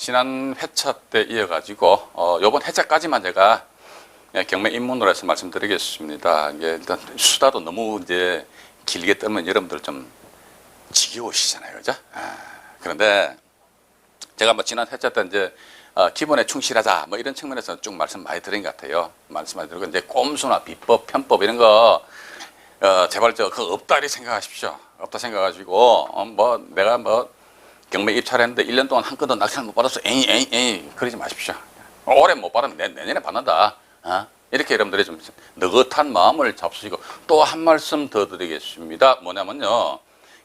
지난 회차 때 이어가지고 요번 회차까지만 제가 경매 입문으로 해서 말씀드리겠습니다. 이게 일단 수다도 너무 이제 길게 떨면 여러분들 좀 지겨우시잖아요, 그죠? 그런데 제가 뭐 지난 회차 때 이제 기본에 충실하자 뭐 이런 측면에서 쭉 말씀 많이 드린 것 같아요. 말씀 많이 드리고 이제 꼼수나 비법, 편법 이런 거 제발 그거 없다 이렇게 생각하십시오. 없다 생각하시고 뭐 내가 뭐 경매 입찰했는데 1년 동안 한 건도 낙찰 못 받았어. 에이 그러지 마십시오. 올해 못 받으면 내년에 받는다. 이렇게 여러분들이 좀 느긋한 마음을 잡수시고 또 한 말씀 더 드리겠습니다. 뭐냐면요.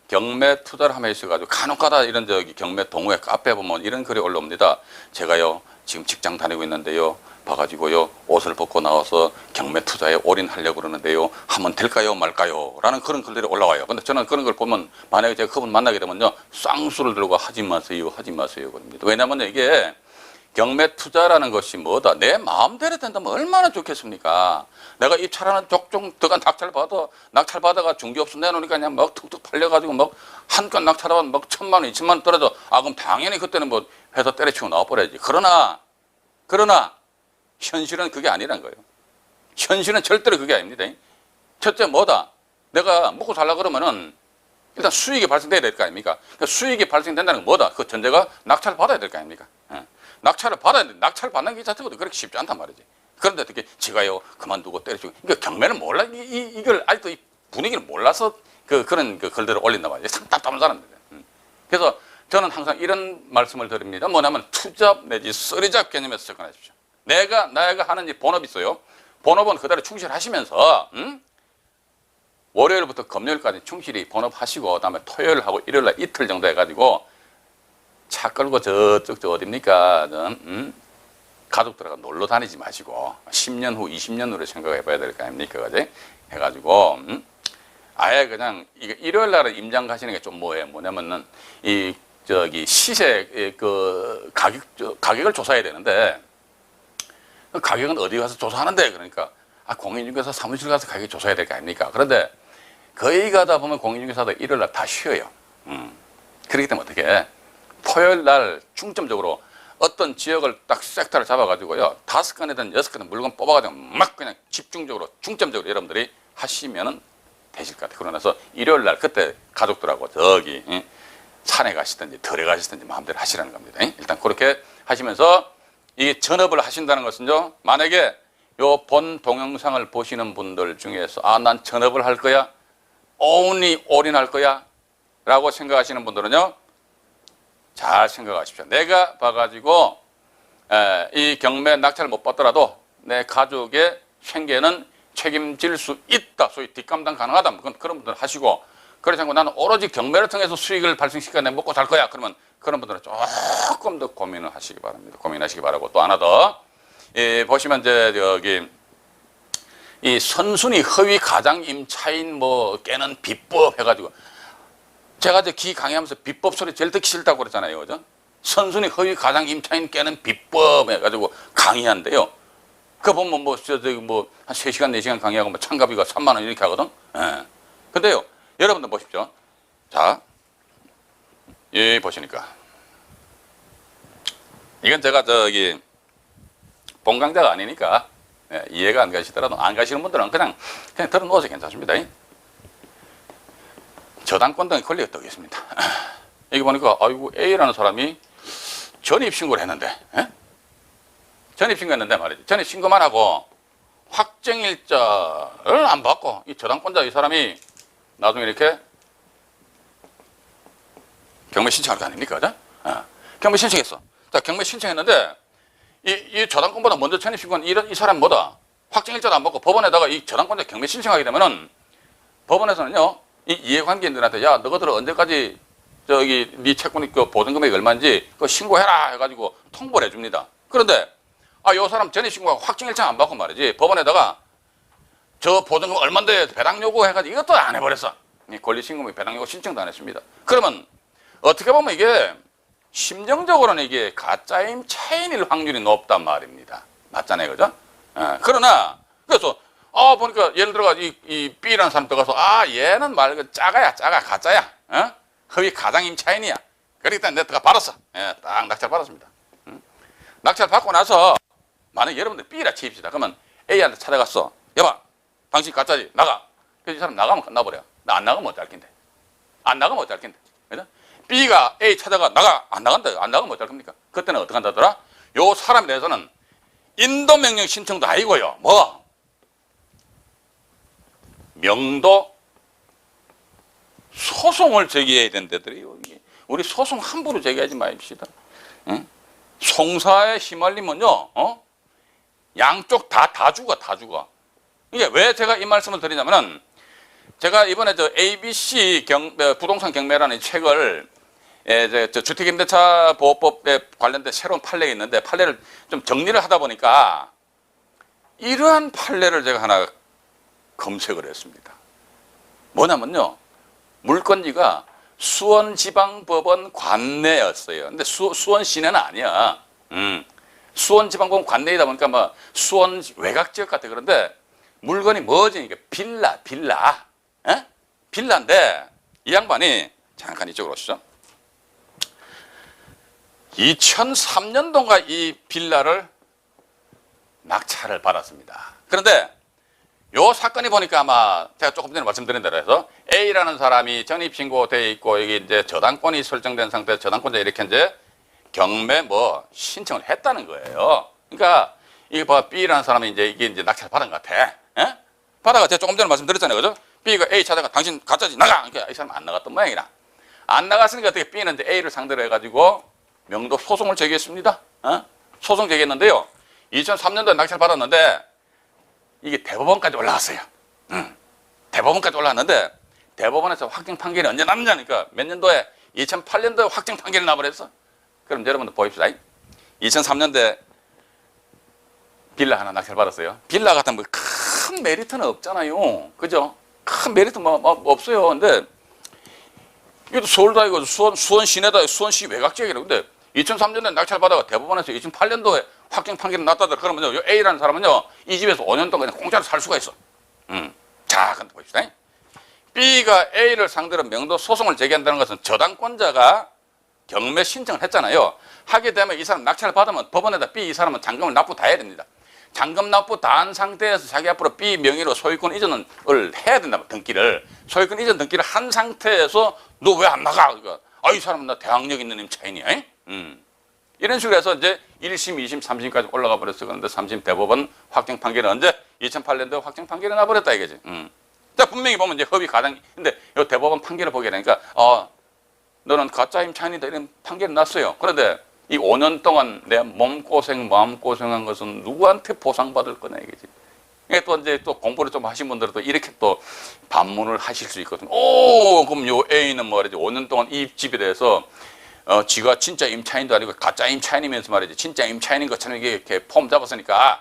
경매 투자를 하면 있어가지고 간혹가다 이런 경매 동호회 카페 보면 이런 글이 올라옵니다. 제가요 지금 직장 다니고 있는데요. 봐가지고요 옷을 벗고 나와서 경매 투자에 올인하려고 그러는데요. 하면 될까요 말까요? 라는 그런 글들이 올라와요. 근데 저는 그런 걸 보면 만약에 제가 그분 만나게 되면요. 쌍수를 들고 하지 마세요 그럽니다. 왜냐면 이게 경매 투자라는 것이 뭐다? 내 마음대로 된다면 얼마나 좋겠습니까? 내가 입찰하는 족종 들어간 낙찰 받아가 중개업소 내놓으니까 그냥 막 툭툭 팔려가지고 막 한 건 낙찰하면 막 1,000만 원, 2,000만 원 떨어져. 그럼 당연히 그때는 뭐 회사 때려치고 나와버려야지. 그러나 현실은 그게 아니란 거예요. 현실은 절대로 그게 아닙니다. 첫째 뭐다? 내가 먹고 살라 그러면은 일단 수익이 발생돼야 될 거 아닙니까? 그러니까 수익이 발생된다는 건 뭐다? 그 전제가 낙찰을 받아야 될 거 아닙니까? 낙찰을 받아야 돼. 낙찰 받는 게 자체가 그렇게 쉽지 않단 말이지. 그런데 어떻게 제가요 그만두고 때려치고 그러니까 경매를 몰라 이걸 아직도 이 분위기를 몰라서 그런 글들을 올린단 말이에요. 참 답답한 사람들. 그래서 저는 항상 이런 말씀을 드립니다. 뭐냐면 투잡 내지 쓰리잡 개념에서 접근하십시오. 내가 하는 이 본업이 있어요. 본업은 그대로 충실하시면서 월요일부터 금요일까지 충실히 본업하시고 그다음에 토요일하고 일요일날 이틀 정도 해가지고 차 끌고 저쪽 어딥니까? 가족들하고 놀러 다니지 마시고 10년 후, 20년 후를 생각해 봐야 될 거 아닙니까? 그지? 해가지고 아예 그냥 일요일 날은 임장 가시는 게 좀 뭐냐면은 시세 가격을 조사해야 되는데 그 가격은 어디 가서 조사하는데 그러니까 공인중개사 사무실 가서 가격 조사해야 될 거 아닙니까? 그런데 거의 가다 보면 공인중개사도 일요일 날 다 쉬어요. 그렇기 때문에 어떻게 토요일 날 중점적으로 어떤 지역을 딱 섹터를 잡아가지고요. 5건이든 6건이든 물건 뽑아가지고 막 그냥 집중적으로 중점적으로 여러분들이 하시면은 되실 것 같아요. 그러나서 일요일 날 그때 가족들하고 저기 산에 가시든지 들에 가시든지 마음대로 하시라는 겁니다. 일단 그렇게 하시면서 이 전업을 하신다는 것은요. 만약에 요 본 동영상을 보시는 분들 중에서 난 전업을 할 거야. only 올인할 거야. 라고 생각하시는 분들은요. 잘 생각하십시오. 내가 봐가지고 이 경매 낙찰을 못 받더라도 내 가족의 생계는 책임질 수 있다. 소위 뒷감당 가능하다. 그런 분들 하시고 그렇지 않고 나는 오로지 경매를 통해서 수익을 발생시켜 내 먹고 살 거야. 그러면 그런 분들은 조금 더 고민을 하시기 바랍니다. 고민하시기 바라고 또 하나 더 보시면 이제 여기 이 선순위 허위 가장 임차인 깨는 비법 해가지고 제가 이제 기 강의하면서 비법 소리 제일 듣기 싫다고 그랬잖아요. 그죠? 선순위 허위 가장 임차인 깨는 비법 해가지고 강의한대요. 그거 보면 한 3시간, 4시간 강의하고 참가비가 3만 원 이렇게 하거든? 근데요, 여러분들 보십시오. 자, 여기 보시니까. 이건 제가 본 강좌가 아니니까 이해가 안 가시더라도 안 가시는 분들은 그냥 들어놓으셔도 괜찮습니다. 저당권 등의 권리가 또 있습니다. 여기 보니까 A라는 사람이 전입신고를 했는데 전입신고했는데 말이지. 전입신고만 하고 확정일자를 안 받고 이 저당권자 이 사람이 나중에 이렇게 경매 신청할 거 아닙니까? 그죠? 경매 신청했어. 자, 경매 신청했는데 이 저당권보다 먼저 전입신고한 이 사람 뭐다? 확정일자도 안 받고 법원에다가 이 저당권자 경매 신청하게 되면은 법원에서는요. 이 이해관계인들한테 너희들 언제까지 네 채권이 보증금액이 얼마인지 그거 신고해라 해가지고 통보를 해줍니다. 그런데 요 사람 전입신고하고 확정일자 안 받고 말이지 법원에다가 저 보증금 얼마인데 배당 요구 해가지고 이것도 안 해버렸어. 권리신고비 배당 요구 신청도 안 했습니다. 그러면 어떻게 보면 이게 심정적으로는 이게 가짜 임차인일 확률이 높단 말입니다. 맞잖아요, 그죠? 그러나 그래서 보니까 예를 들어가 이 B라는 사람 들어가서 얘는 작아 가짜야. 허위 가장 임차인이야. 그러니까 내가 받았어. 딱 낙찰 받았습니다. 낙찰 받고 나서 만약 여러분들 B라 칩시다. 그러면 A한테 찾아갔어. 여봐, 당신 가짜지, 나가. 그래서 이 사람 나가면 끝나버려. 나 안 나가면 어쩔 낀데. 안 나가면 어쩔 낀데. 그죠? B가 A 찾아가, 나가. 안 나간다. 안 나가면 어쩔 겁니까? 그때는 어떻게 한다더라? 요 사람에 대해서는 인도명령 신청도 아니고요. 뭐? 명도 소송을 제기해야 된다더래요. 우리 소송 함부로 제기하지 마십시다. 응? 송사에 휘말리면요, 양쪽 다 죽어, 다 죽어. 이게 왜 제가 이 말씀을 드리냐면은, 제가 이번에 저 ABC 부동산 경매라는 책을, 주택임대차 보호법에 관련된 새로운 판례가 있는데, 판례를 좀 정리를 하다 보니까, 이러한 판례를 제가 하나 검색을 했습니다. 뭐냐면요, 물건지가 수원지방법원 관내였어요. 근데 수원 시내는 아니야. 수원지방법원 관내이다 보니까 뭐 수원 외곽 지역 같아. 그런데 물건이 뭐지? 이게 빌라. 에? 빌라인데 이 양반이 잠깐 이쪽으로 오시죠. 2003년도인가 이 빌라를 낙찰을 받았습니다. 그런데 요 사건이 보니까 아마 제가 조금 전에 말씀드린 대로 해서 A라는 사람이 적립신고되어 있고 여기 이제 저당권이 설정된 상태에서 저당권자 이렇게 이제 경매 뭐 신청을 했다는 거예요. 그러니까 이게 봐, B라는 사람이 이게 이제 낙찰 받은 것 같아. 예? 받아가 제가 조금 전에 말씀드렸잖아요. 그죠? B가 A 찾아가 당신 가짜지 나가. 그러니까 이 사람 안 나갔던 모양이라. 안 나갔으니까 어떻게 B는 이제 A를 상대로 해가지고 명도 소송을 제기했습니다. 소송 제기했는데요. 2003년도에 낙찰 받았는데 이게 대법원까지 올라갔어요. 대법원까지 올라갔는데 대법원에서 확정 판결이 언제 나느냐니까 몇 년도에 2008년도에 확정 판결이 나버렸어. 그럼 여러분들 보십시다. 2003년도에 빌라 하나 낙찰 받았어요. 빌라 같은 뭐 큰 메리트는 없잖아요. 그죠? 큰 메리트 뭐 없어요. 근데 이것도 서울도 아니고 수원 시내다, 수원시 외곽 지역이라고. 근데 2003년에 낙찰 받아가 대법원에서 2008년도에 확정 판결이 났다더라. 그러면요, A라는 사람은요, 이 집에서 5년 동안 그냥 공짜로 살 수가 있어. 자, 근데 봅시다. B가 A를 상대로 명도 소송을 제기한다는 것은 저당권자가 경매 신청을 했잖아요. 하게 되면 이 사람 낙찰을 받으면 법원에다 B 이 사람은 잔금을 납부 다 해야 됩니다. 잔금 납부 다 한 상태에서 자기 앞으로 B 명의로 소유권 이전을 해야 된다. 등기를. 소유권 이전 등기를 한 상태에서 너 왜 안 나가? 그러니까, 이 사람은 나 대학력 있는 임차인이야. 이런 식으로 해서 이제 1심, 2심, 3심까지 올라가 버렸어. 그런데 3심 대법원 확정 판결은 언제? 2008년도에 확정 판결이 나버렸다 이거지. 자, 분명히 보면 이제 허위 가장, 근데 이 대법원 판결을 보게 되니까, 너는 가짜 임차인이다 이런 판결이 났어요. 그런데 이 5년 동안 내 몸고생, 마음고생한 것은 누구한테 보상받을 거냐 이거지. 이게 또 이제 또 공부를 좀 하신 분들은 또 이렇게 또 반문을 하실 수 있거든요. 그럼 요 A는 뭐라지? 5년 동안 이 집에 대해서 지가 진짜 임차인도 아니고 가짜 임차인이면서 말이지. 진짜 임차인인 것처럼 이렇게 폼 잡았으니까,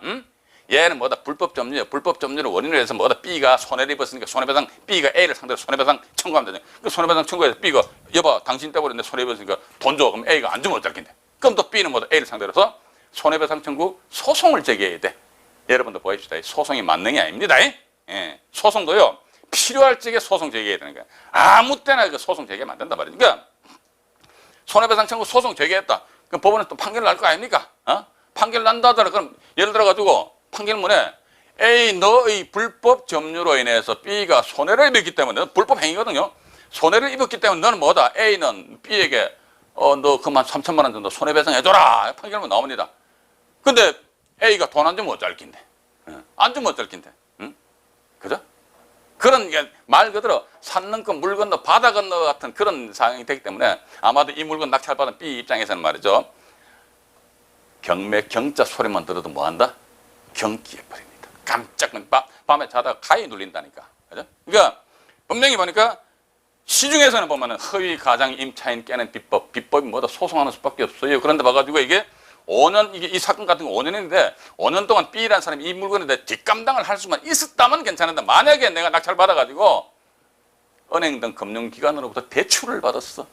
얘는 뭐다? 불법 점유야. 불법 점유를 원인으로 해서 뭐다? B가 손해를 입었으니까 손해배상, B가 A를 상대로 손해배상 청구하면 되죠. 그 손해배상 청구해서 B가, 여봐, 당신 때문에 내 손해 입었으니까 돈 줘. 그럼 A가 안 주면 어쩔 낀데. 그럼 또 B는 뭐다? A를 상대로 해서 손해배상 청구 소송을 제기해야 돼. 여러분들 보십시다. 소송이 만능이 아닙니다. 예. 소송도요, 필요할 적에 소송 제기해야 되는 거야. 아무 때나 그 소송 제기하면 안 된단 말이야. 그러니까, 손해배상 청구 소송 제기했다. 그럼 법원에 또 판결 날 거 아닙니까? 판결 난다 하더라. 그럼 예를 들어가지고 판결문에 A 너의 불법 점유로 인해서 B가 손해를 입었기 때문에, 불법 행위거든요. 손해를 입었기 때문에 너는 뭐다? A는 B에게 너 그만 3천만 원 정도 손해배상 해줘라. 판결문 나옵니다. 근데 A가 돈 안 주면 어쩔 낀데. 안 주면 어쩔 낀데. 그죠? 그런 게 말 그대로 산 넘고 물 건너 바다 건너 같은 그런 상황이 되기 때문에 아마도 이 물건 낙찰받은 B 입장에서는 말이죠. 경매 경자 소리만 들어도 뭐한다? 경기해버립니다. 깜짝 밤에 자다가 가위 눌린다니까. 그죠? 그러니까 분명히 보니까 시중에서는 보면은 허위 가장 임차인 깨는 비법이 뭐다? 소송하는 수밖에 없어요. 그런데 봐가지고 이게 5년, 이 사건 같은 거 5년인데 5년 동안 B라는 사람이 이 물건에 대해 뒷감당을 할 수만 있었다면 괜찮은데, 만약에 내가 낙찰 받아가지고 은행 등 금융기관으로부터 대출을 받았어.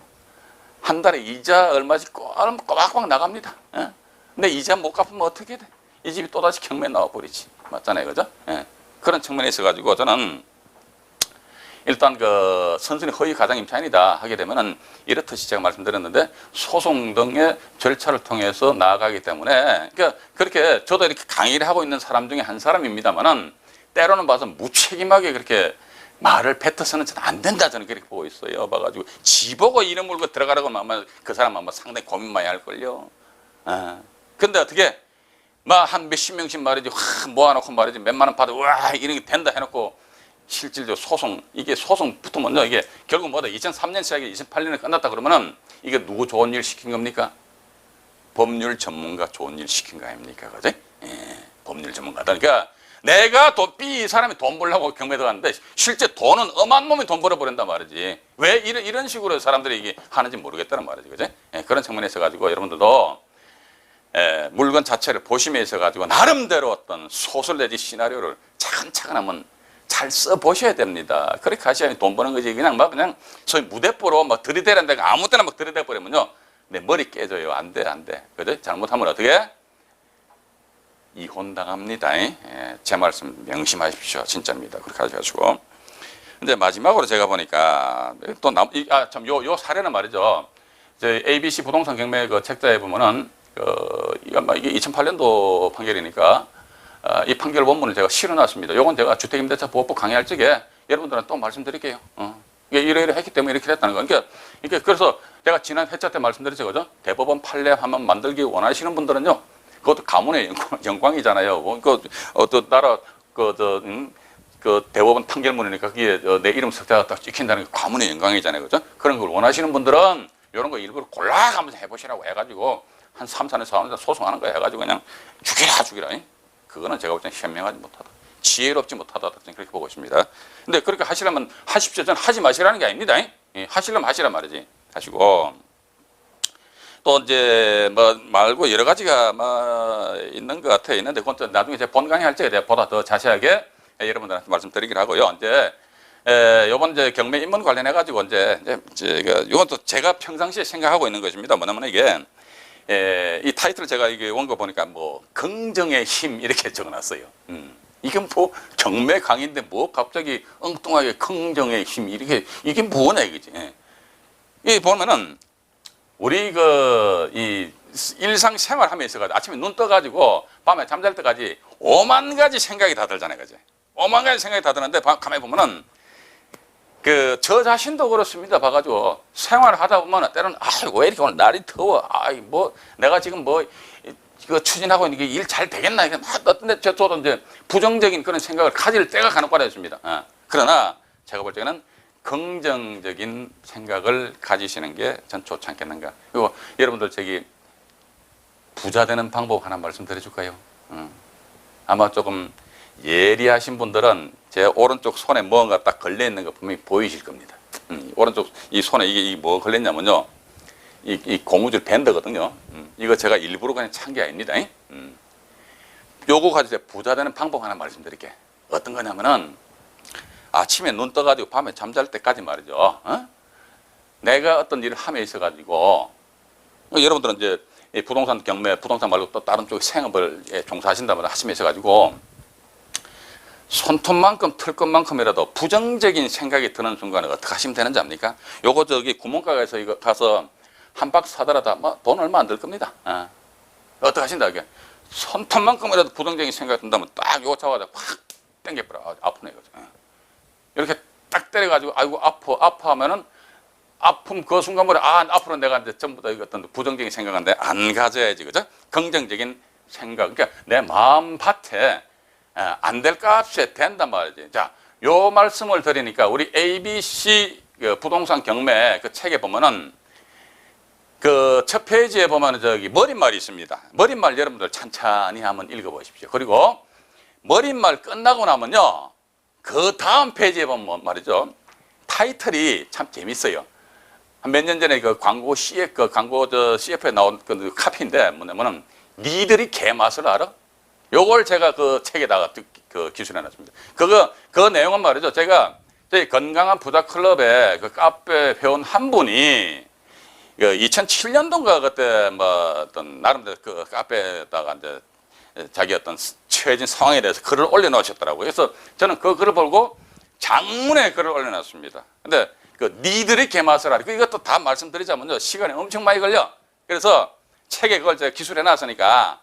한 달에 이자 얼마씩 꼬박꼬박 나갑니다. 예? 근데 이자 못 갚으면 어떻게 돼? 이 집이 또다시 경매에 나와버리지. 맞잖아요. 그죠? 예. 그런 측면에 있어가지고 저는 일단 그 선순위 허위 가장 임차인이다 하게 되면은 이렇듯이 제가 말씀드렸는데 소송 등의 절차를 통해서 나아가기 때문에 그러니까 그렇게 저도 이렇게 강의를 하고 있는 사람 중에 한 사람입니다만은 때로는 봐서 무책임하게 그렇게 말을 뱉어서는 안 된다 저는 그렇게 보고 있어요. 봐가지고 지보고 이름 물고 들어가라고 아마 그 사람 아마 상당히 고민 많이 할 걸요. 근데 어떻게 막 한 몇십 명씩 말이지 모아놓고 말이지 몇만 원 받아 와 이런 게 된다 해놓고 실질적으로 소송 이게 소송 붙으면요 이게 결국 뭐다 2003년 시작이 2008년에 끝났다 그러면은 이게 누구 좋은 일 시킨 겁니까? 법률 전문가 좋은 일 시킨 거 아닙니까? 그지? 예, 법률 전문가다. 그러니까 내가 이 사람이 돈 벌려고 경매 들어갔는데 실제 돈은 엄한 놈이 돈 벌어버린단 말이지. 왜 이런 식으로 사람들이 이게 하는지 모르겠다는 말이지. 그지? 예, 그런 측면에 있어가지고 여러분들도 물건 자체를 보심에 있어가지고 나름대로 어떤 소설 내지 시나리오를 차근차근 한번 잘 써보셔야 됩니다. 그렇게 하셔야 돈 버는 거지. 그냥 소위 무대뽀로 막 들이대는데 아무 때나 막 들이대 버리면요. 내 머리 깨져요. 안 돼, 안 돼. 그죠? 잘못하면 어떻게? 이혼당합니다. 제 말씀 명심하십시오. 진짜입니다. 그렇게 하셔가지고. 근데 마지막으로 제가 보니까 또 요 사례는 말이죠. 저희 ABC 부동산 경매 그 책자에 보면은 이게 2008년도 판결이니까 이 판결 원문을 제가 실어놨습니다. 요건 제가 주택임대차 보호법 강의할 적에 여러분들한테 또 말씀드릴게요. 이게 이래 했기 때문에 이렇게 됐다는 거. 그러니까 그래서 제가 지난 회차 때 말씀드렸죠, 그죠? 대법원 판례 한번 만들기 원하시는 분들은요, 그것도 가문의 영광이잖아요. 또 나라 그 대법원 판결문이니까 거기에 내 이름 석자가 딱 찍힌다는 게 가문의 영광이잖아요, 그죠? 그런 걸 원하시는 분들은 이런 거 일부러 골라가면서 해보시라고 해가지고 한 3, 4년, 4년 소송하는 거 해가지고 그냥 죽이라. 그거는 제가 볼 때는 현명하지 못하다. 지혜롭지 못하다. 저는 그렇게 보고 있습니다. 근데 그렇게 하시려면 하십시오. 저는 하지 마시라는 게 아닙니다. 하시려면 하시란 말이지. 하시고. 또 이제 뭐 말고 여러 가지가 있는 것 같아요. 있는데 그건 나중에 제가 본 강의 할 적에 내가 보다 더 자세하게 여러분들한테 말씀드리긴 하고요. 이제 요번 이제 경매 입문 관련해 가지고 이제 이건 또 제가 평상시에 생각하고 있는 것입니다. 뭐냐면 이게 이 타이틀을 제가 이게 원고 보니까 뭐 긍정의 힘 이렇게 적어놨어요. 이게 뭐 경매 강의인데 뭐 갑자기 엉뚱하게 긍정의 힘 이렇게 이게 뭐냐 이거지. 이 보면은 우리 이 일상생활 하면서 있어가지고 아침에 눈 떠가지고 밤에 잠잘 때까지 5만 가지 생각이 다 들잖아요, 그지? 5만 가지 생각이 다 드는데 가만히 보면은 저 자신도 그렇습니다. 봐가지고 생활하다 보면 때로는 왜 이렇게 오늘 날이 더워? 뭐 내가 지금 뭐 이거 추진하고 있는 게 일 잘 되겠나? 이게 막 어떤데 저도 이제 부정적인 그런 생각을 가질 때가 간혹 가다 있습니다. 그러나 제가 볼 때는 긍정적인 생각을 가지시는 게 전 좋지 않겠는가. 그리고 여러분들 부자 되는 방법 하나 말씀드려 줄까요? 아마 조금 예리하신 분들은 제 오른쪽 손에 뭔가 딱 걸려 있는 거 분명히 보이실 겁니다. 오른쪽 이 손에 이게 뭐 걸렸냐면요. 이 고무줄 밴드거든요. 이거 제가 일부러 그냥 찬 게 아닙니다. 요거 가지고 부자 되는 방법 하나 말씀드릴게. 어떤 거냐면은 아침에 눈 떠가지고 밤에 잠잘 때까지 말이죠. 내가 어떤 일을 함에 있어가지고 여러분들은 이제 부동산 경매, 부동산 말고 또 다른 쪽 생업을 종사하신다면 하시면 있어가지고 손톱만큼 틀 것만큼이라도 부정적인 생각이 드는 순간에 어떻게 하시면 되는지 압니까? 요거 구멍가게에서 이거 가서 한 박스 사더라도 돈 얼마 안 들 겁니다. 어떻게 하신다 이게? 손톱만큼이라도 부정적인 생각이 든다면 딱 요거 잡아서 확 당겨버려. 아프네 이거죠. 이렇게 딱 때려가지고 아이고 아파 하면은 아픔 그 순간부터 앞으로 내가 이제 전부 다 어떤 부정적인 생각인데 안 가져야지, 그죠? 긍정적인 생각. 그러니까 내 마음 밭에 안 될 값에 된단 말이지. 자, 요 말씀을 드리니까 우리 ABC 부동산 경매 그 책에 보면은 첫 페이지에 보면은 머릿말이 있습니다. 머릿말 여러분들 찬찬히 한번 읽어보십시오. 그리고 머릿말 끝나고 나면요. 그 다음 페이지에 보면 말이죠. 타이틀이 참 재밌어요. 한 몇 년 전에 광고 CF에 나온 그 카피인데 뭐냐면은 니들이 개맛을 알아? 요걸 제가 그 책에다가 기술해 놨습니다. 그 내용은 말이죠. 제가 저희 건강한 부자 클럽의 그 카페 회원 한 분이 2007년도인가 그때 뭐 어떤 나름대로 그 카페에다가 이제 자기 어떤 처해진 상황에 대해서 글을 올려놓으셨더라고요. 그래서 저는 그 글을 보고 장문의 글을 올려놨습니다. 근데 그 니들이 개맛을 알아. 이것도 다 말씀드리자면요, 시간이 엄청 많이 걸려. 그래서 책에 그걸 제가 기술해 놨으니까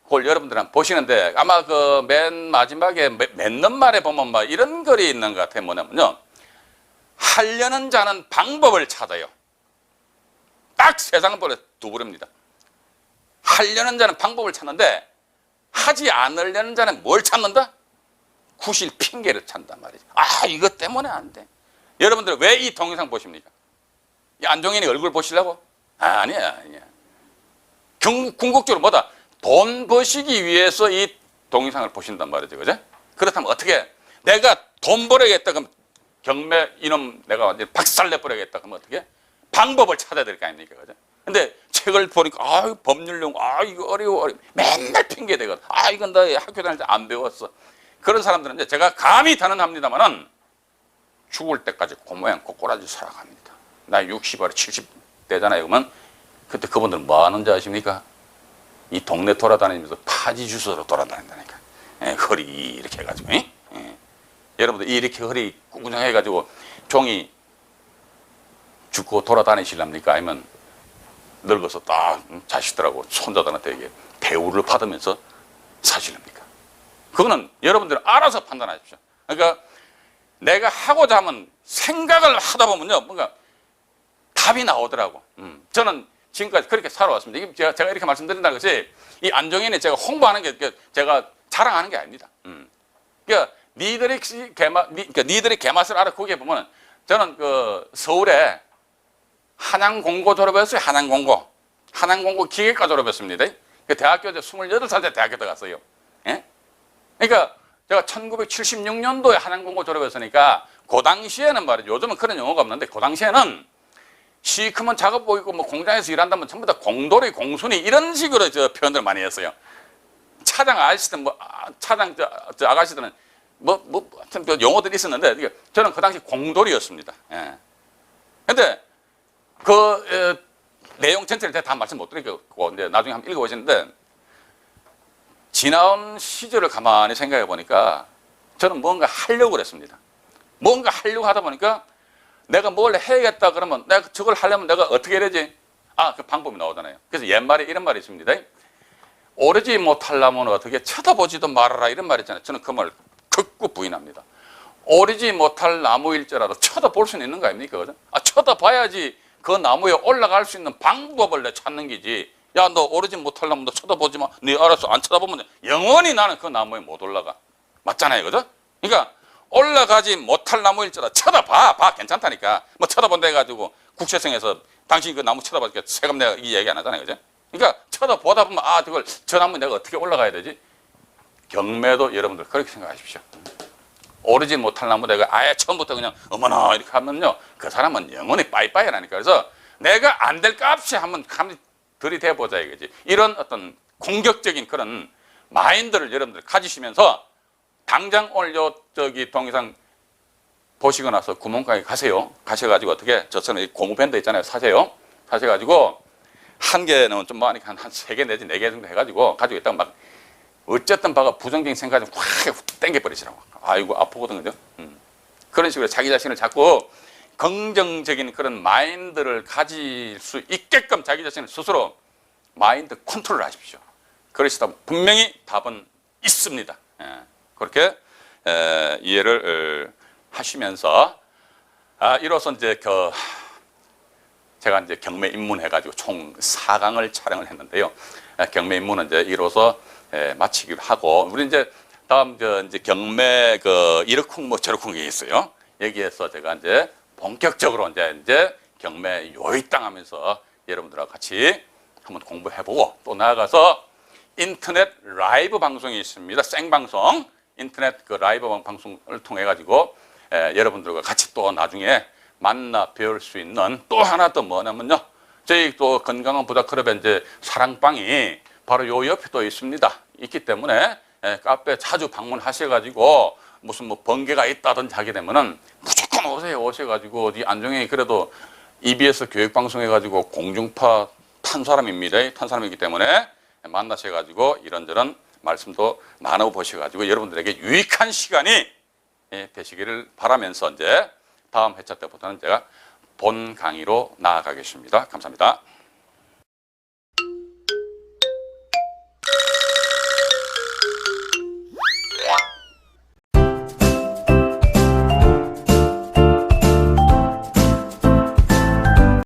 그걸 여러분들 한번 보시는데, 아마 그 맨 마지막에 맺는 말에 보면 막 이런 글이 있는 것 같아요. 뭐냐면요, 하려는 자는 방법을 찾아요. 딱 세상벌에 두 부릅니다. 하려는 자는 방법을 찾는데 하지 않으려는 자는 뭘 찾는다? 구실 핑계를 찾는단 말이죠. 아, 이것 때문에 안 돼. 여러분들 왜 이 동영상 보십니까? 이 안종현이 얼굴 보시려고? 아니야. 궁극적으로 뭐다? 돈 버시기 위해서 이 동영상을 보신단 말이죠. 그죠? 그렇다면 어떻게, 내가 돈 벌어야겠다 그럼 경매 이놈 내가 완전히 박살내버려야겠다 그러면 어떻게? 방법을 찾아야 될 거 아닙니까? 그죠? 근데 책을 보니까, 법률용, 이거 어려워. 맨날 핑계 대거든. 이건 나 학교 다닐 때 안 배웠어. 그런 사람들은 이제 제가 감히 단언합니다만은 죽을 때까지 그 모양 꼬꼬라지 살아갑니다. 나 60월 70대잖아요. 그러면 그때 그분들은 뭐 하는지 아십니까? 이 동네 돌아다니면서 파지 주스로 돌아다닌다니까. 허리 이렇게 해가지고. 여러분들 이렇게 허리 꿍꿍해가지고 종이 죽고 돌아다니실랍니까? 아니면 늙어서 딱 자식들하고 손자들한테 이게 대우를 받으면서 사실랍니까? 그거는 여러분들 알아서 판단하십시오. 그러니까 내가 하고자 하면 생각을 하다 보면요, 뭔가 답이 나오더라고. 저는 지금까지 그렇게 살아왔습니다. 이게 제가 이렇게 말씀드린다는 것이 이 안종현이 제가 홍보하는 게 제가 자랑하는 게 아닙니다. 그러니까 니들이 개맛을 알아. 거기에 보면 저는 그 서울에 한양공고 졸업했어요. 한양공고 기계과 졸업했습니다. 그 대학교 때 28살 때 대학교 들어갔어요. 예? 그러니까 제가 1976년도에 한양공고 졸업했으니까 그 당시에는 말이죠. 요즘은 그런 용어가 없는데 그 당시에는 시커먼 작업복 입고 뭐 공장에서 일한다면 전부 다 공돌이, 공순이 이런 식으로 저 표현들 많이 했어요. 차장 아저씨들 차장 저 아가씨들은 하여튼 그 용어들이 있었는데 저는 그 당시 공돌이였습니다. 예. 근데 그 내용 전체를 제가 다 말씀 못 드리고 이제 나중에 한번 읽어보시는데, 지나온 시절을 가만히 생각해 보니까 저는 뭔가 하려고 그랬습니다. 뭔가 하려고 하다 보니까 내가 뭘 해야겠다 그러면 내가 저걸 하려면 내가 어떻게 해야 되지? 그 방법이 나오잖아요. 그래서 옛말에 이런 말이 있습니다. 오르지 못하려면 어떻게 쳐다보지도 말아라, 이런 말이 있잖아요. 저는 그 말 극구 부인합니다. 오르지 못할 나무일지라도 쳐다볼 수는 있는 거 아닙니까? 그죠? 쳐다봐야지 그 나무에 올라갈 수 있는 방법을 내 찾는 거지. 야, 너 오르지 못하려면 너 쳐다보지 마. 네 알아서 안 쳐다보면 영원히 나는 그 나무에 못 올라가. 맞잖아요. 그죠? 그러니까 올라가지 못할 나무일지라도 쳐다봐. 괜찮다니까. 뭐 쳐다본다 해가지고 국세청에서 당신 그 나무 쳐다보니까 세금 내가 이 얘기 안 하잖아요. 그죠? 그러니까 쳐다보다 보면 저 나무 내가 어떻게 올라가야 되지? 경매도 여러분들 그렇게 생각하십시오. 오르지 못할 나무 내가 아예 처음부터 그냥 어머나 이렇게 하면요, 그 사람은 영원히 빠이빠이라니까. 그래서 내가 안 될 값이 한번 들이대보자 이거지. 이런 어떤 공격적인 그런 마인드를 여러분들 가지시면서 당장 오늘 동영상 보시고 나서 구멍가게 가세요. 가셔가지고 어떻게 저처럼 고무밴드 있잖아요. 사셔가지고 한 개는 좀 많으니까 한 3개 내지 4개 정도 해가지고 가지고 있다가 막 어쨌든 바가 부정적인 생각이 확 땡겨버리시라고. 아이고 아프거든. 그죠? 그런 식으로 자기 자신을 자꾸 긍정적인 그런 마인드를 가질 수 있게끔 자기 자신을 스스로 마인드 컨트롤을 하십시오. 그러시다 보면 분명히 답은 있습니다. 그렇게 이해를 하시면서 이로써 이제 제가 이제 경매 입문해가지고 총 4강을 촬영을 했는데요. 경매 입문은 이제 이로써 마치기로 하고, 우리 이제 다음 이제 경매 이러쿵 저러쿵 게 있어요. 여기에서 제가 이제 본격적으로 이제 경매 요입당하면서 여러분들하고 같이 한번 공부해보고, 또 나아가서 인터넷 라이브 방송이 있습니다. 생방송 인터넷 라이브 방송을 통해 가지고 여러분들과 같이 또 나중에 만나 뵈올 수 있는 또 하나 또 뭐냐면요, 저희 또 건강한 부자클럽에 이제 사랑방이 바로 요 옆에 또 있습니다. 있기 때문에 카페 자주 방문하셔가지고 무슨 뭐 번개가 있다든지 하게 되면은 무조건 오셔가지고 이 안종현이 그래도 EBS 교육방송 해가지고 공중파 탄 사람이기 때문에 만나셔가지고 이런저런 말씀도 나눠보셔가지고 여러분들에게 유익한 시간이 되시기를 바라면서 이제 다음 회차 때부터는 제가 본 강의로 나아가겠습니다. 감사합니다.